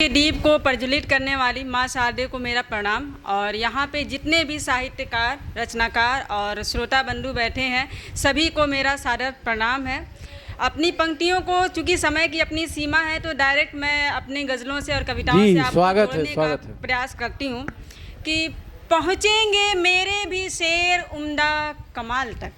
दीप को प्रज्वलित करने वाली माँ शारदे को मेरा प्रणाम। और यहाँ पे जितने भी साहित्यकार, रचनाकार और श्रोता बंधु बैठे हैं, सभी को मेरा सादर प्रणाम है। अपनी पंक्तियों को, चूँकि समय की अपनी सीमा है, तो डायरेक्ट मैं अपनी गज़लों से और कविताओं से आपको जोड़ने का प्रयास करती हूँ कि पहुँचेंगे मेरे भी शेर उम्दा कमाल तक,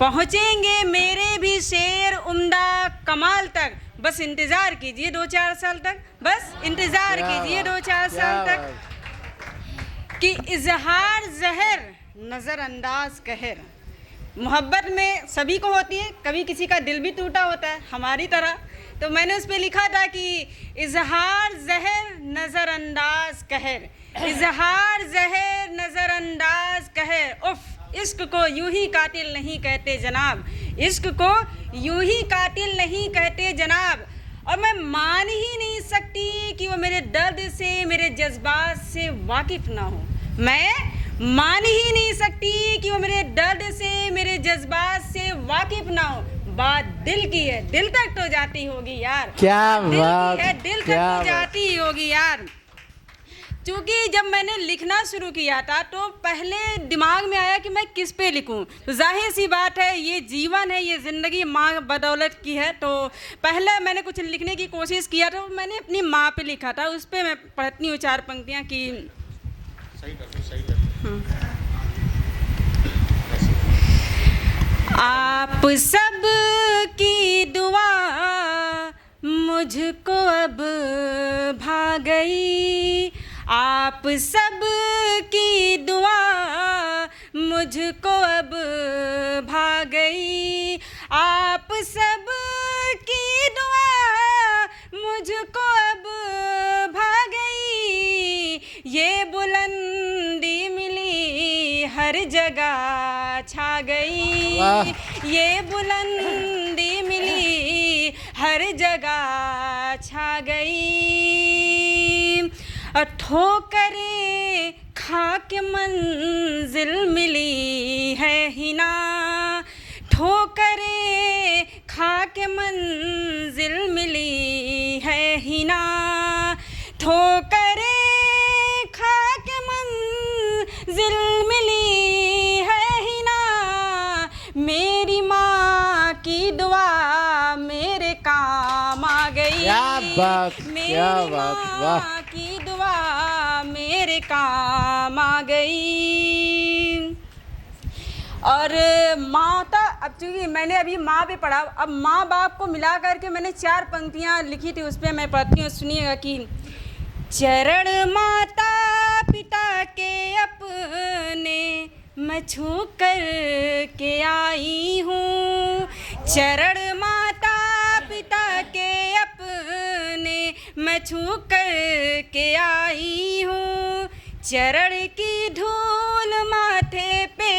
पहुँचेंगे मेरे भी शेर उम्दा कमाल तक, बस इंतज़ार कीजिए 2-4 साल तक, बस इंतज़ार कीजिए 2-4 साल तक। कि इजहार जहर नज़रअंदाज कहर, मोहब्बत में सभी को होती है, कभी किसी का दिल भी टूटा होता है हमारी तरह। तो मैंने उस पर लिखा था कि इजहार जहर नज़रअंदाज कहर, इजहार जहर नज़रअंदाज कहर। उफ़, इश्क को यूं ही कातिल नहीं कहते जनाब, इश्क को यूं ही कातिल नहीं कहते जनाब। और मैं मान ही नहीं सकती कि वो मेरे दर्द से, मेरे जज्बात से वाकिफ़ ना हो। मैं मान ही नहीं सकती कि वो मेरे दर्द से, मेरे जज्बात से वाकिफ़ ना हो। बात दिल की है, दिल तक तो जाती होगी यार, क्या बात है, दिल तक तो जाती होगी यार। क्योंकि जब मैंने लिखना शुरू किया था तो पहले दिमाग में आया कि मैं किस पे लिखूं। तो जाहिर सी बात है, ये जीवन है, ये ज़िंदगी माँ बदौलत की है। तो पहले मैंने कुछ लिखने की कोशिश किया, तो मैंने अपनी माँ पे लिखा था। उस पे मैं पढ़ती हूँ 4 पंक्तियाँ कि आप सब की दुआ मुझको अब भा गई, आप सब की दुआ मुझको अब भा गई, आप सब की दुआ मुझको अब भा गई। ये बुलंदी मिली हर जगह छा गई, ये बुलंदी मिली हर जगह छा गई। ठोकरें खा के मंजिल मिली है हिना, ठोकरें खा के मंजिल मिली है हिना, ठोकरें खा के मंजिल मिली है हिना। मेरी माँ की दुआ मेरे काम आ गई, क्या बात, वाह की दुआ मेरे काम आ गई। और माता, अब चूँकि मैंने अभी माँ पे पढ़ा, अब माँ बाप को मिला करके मैंने 4 पंक्तियाँ लिखी थी, उस पर मैं पढ़ती हूँ, सुनिएगा कि चरण माता पिता के अपने मैं छू कर के आई हूँ, चरण माता पिता के अपने मैं छू कर के आई हूँ। चरण की धूल माथे पे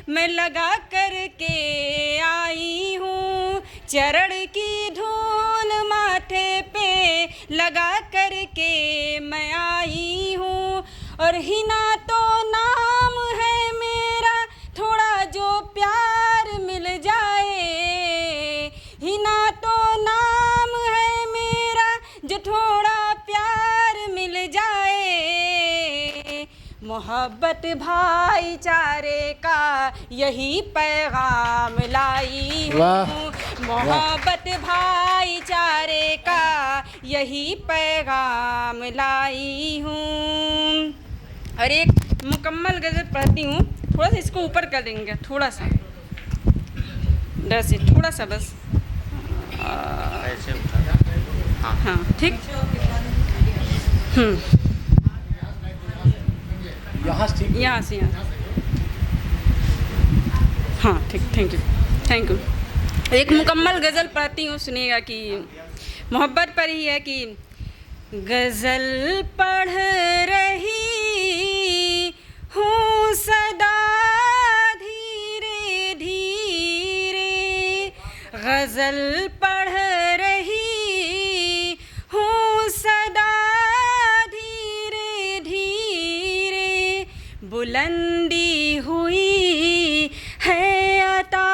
मैं लगा कर के आई हूँ, चरण की धूल माथे पे लगा कर के मैं आई हूँ। और हिना तो नाम है मेरा, थोड़ा जो प्यार मिल जाए, हिना तो नाम है मेरा, जो थोड़ा प्यार मिल जाए। मोहब्बत भाईचारे का यही पैगाम लाई हूँ, मोहब्बत भाईचारे का यही पैगाम लाई हूँ। और एक मुकम्मल गज़ल पढ़ती हूँ, थोड़ा सा इसको ऊपर कर देंगे, थोड़ा सा ऐसे, थोड़ा सा बस, हाँ ठीक। यहाँ से यहाँ, हाँ ठीक, थैंक यू। एक मुकम्मल गज़ल पढ़ती हूँ, सुनिएगा कि मोहब्बत पर ही है कि गज़ल पढ़ रही हूँ सदा धीरे धीरे, गज़ल पढ़ रही हूँ सदा धीरे धीरे, बुलंदी हुई है अता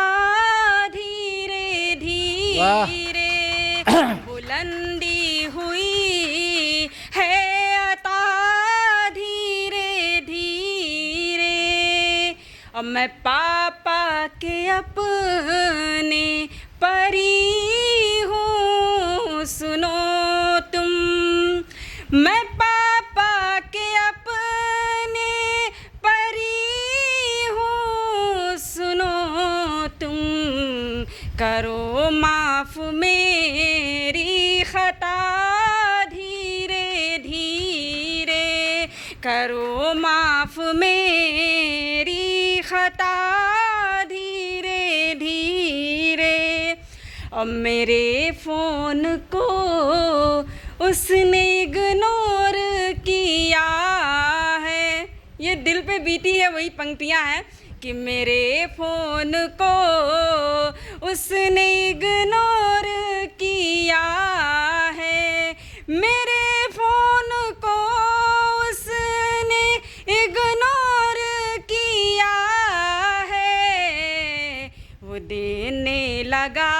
धीरे धीरे, बुलंदी हुई मैं पापा के अपने परी हूँ सुनो तुम, मैं पापा के अपने परी हूँ सुनो तुम, करो माफ मेरी खता धीरे धीरे, करो माफ मेरी खता धीरे धीरे। अब मेरे फ़ोन को उसने इग्नोर किया है, ये दिल पे बीती है वही पंक्तियाँ हैं कि मेरे फ़ोन को उसने इग्नोर किया है, मेरे फ़ोन को उसने इग्नोर किया है, वो देने लगा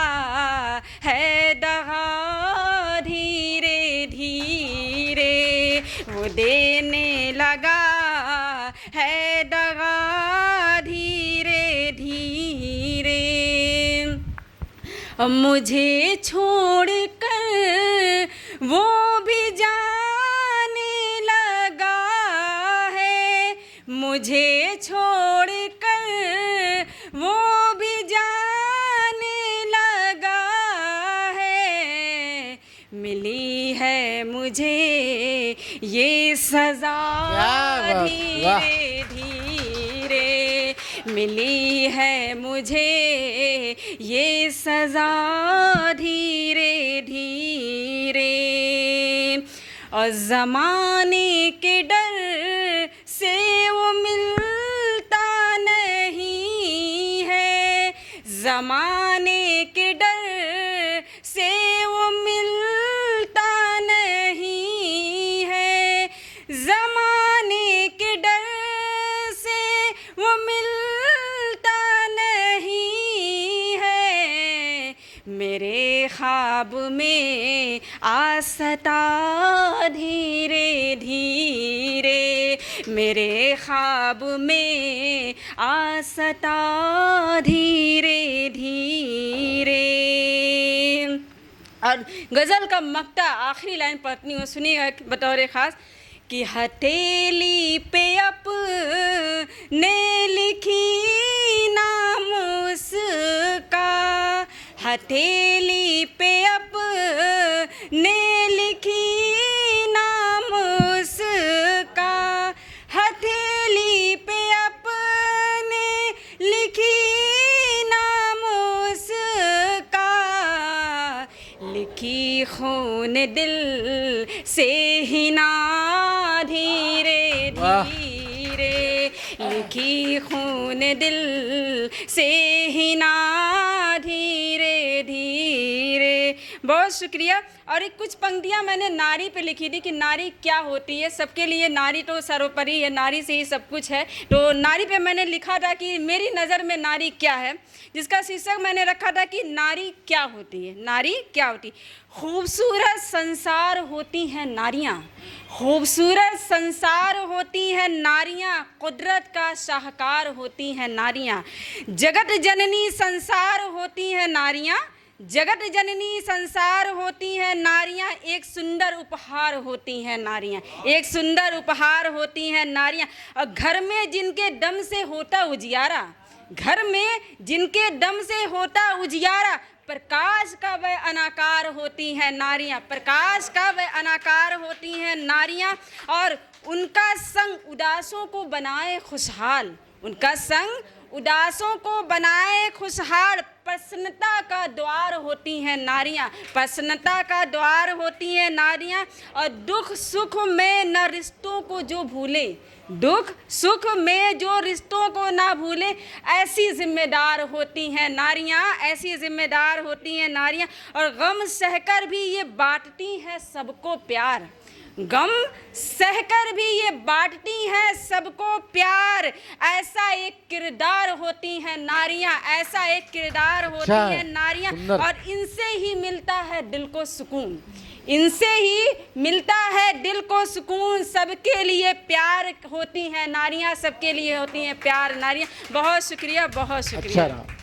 है दगा धीरे धीरे, वो देने लगा है दगा धीरे धीरे। अब मुझे छोड़कर वो भी जाने लगा है, मुझे छोड़कर वो भी जाने लगा है, मिली है मुझे ये सज़ा धीरे धीरे, मिली है मुझे ये सज़ा धीरे धीरे। और ज़माने के डर से वो मिलता नहीं है, ज़माने के डर से वो मिलता नहीं है, ज़माने के डर से वो मिलता नहीं है, मेरे ख्वाब में आसता धीरे धीरे, मेरे ख्वाब में आसता धीरे धीरे। और गज़ल का मक्ता आखिरी लाइन पढ़ती हूँ, सुनिए बतौर ख़ास कि हथेली पे अपने लिखी नाम उसका, हथेली पे अपने लिखी नाम उसका, हथेली पे अपने लिखी नाम उसका, लिखी खून दिल से ही ना धीरे धीरे, लिखी खून दिल से ही ना धीरे धीरे। बहुत शुक्रिया। और एक कुछ पंक्तियाँ मैंने नारी पे लिखी थी कि नारी क्या होती है, सबके लिए नारी तो सर्वोपरि है, नारी से ही सब कुछ है। तो नारी पे मैंने लिखा था कि मेरी नज़र में नारी क्या है, जिसका शीर्षक मैंने रखा था कि नारी क्या होती है, नारी क्या होती। खूबसूरत संसार होती हैं नारियाँ, खूबसूरत संसार होती हैं नारियाँ, कुदरत का शाहकार होती हैं नारियाँ, जगत जननी संसार होती हैं नारियाँ, जगत जननी संसार होती हैं नारियाँ, एक सुंदर उपहार होती हैं नारियाँ, एक सुंदर उपहार होती हैं नारियाँ। और घर में जिनके दम से होता उजियारा, घर में जिनके दम से होता उजियारा, प्रकाश का वह अनाकार होती हैं नारियाँ, प्रकाश का वह अनाकार होती हैं नारियाँ। और उनका संग उदासों को बनाए खुशहाल, उनका संग उदासों को बनाए खुशहाल, प्रसन्नता का द्वार होती हैं नारियाँ, प्रसन्नता का द्वार होती हैं नारियाँ। और दुख सुख में न रिश्तों को जो भूले, दुख सुख में जो रिश्तों को ना भूले, ऐसी जिम्मेदार होती हैं नारियाँ, ऐसी जिम्मेदार होती हैं नारियाँ। और गम सहकर भी ये बांटती हैं सबको प्यार, गम सहकर भी ये बांटती हैं सबको प्यार, ऐसा एक किरदार होती हैं नारियाँ, ऐसा एक किरदार होती हैं नारियाँ। और इनसे ही मिलता है दिल को सुकून, इनसे ही मिलता है दिल को सुकून, सबके लिए प्यार होती हैं नारियां, सबके लिए होती हैं प्यार नारियां। बहुत शुक्रिया, बहुत शुक्रिया। अच्छा रहा।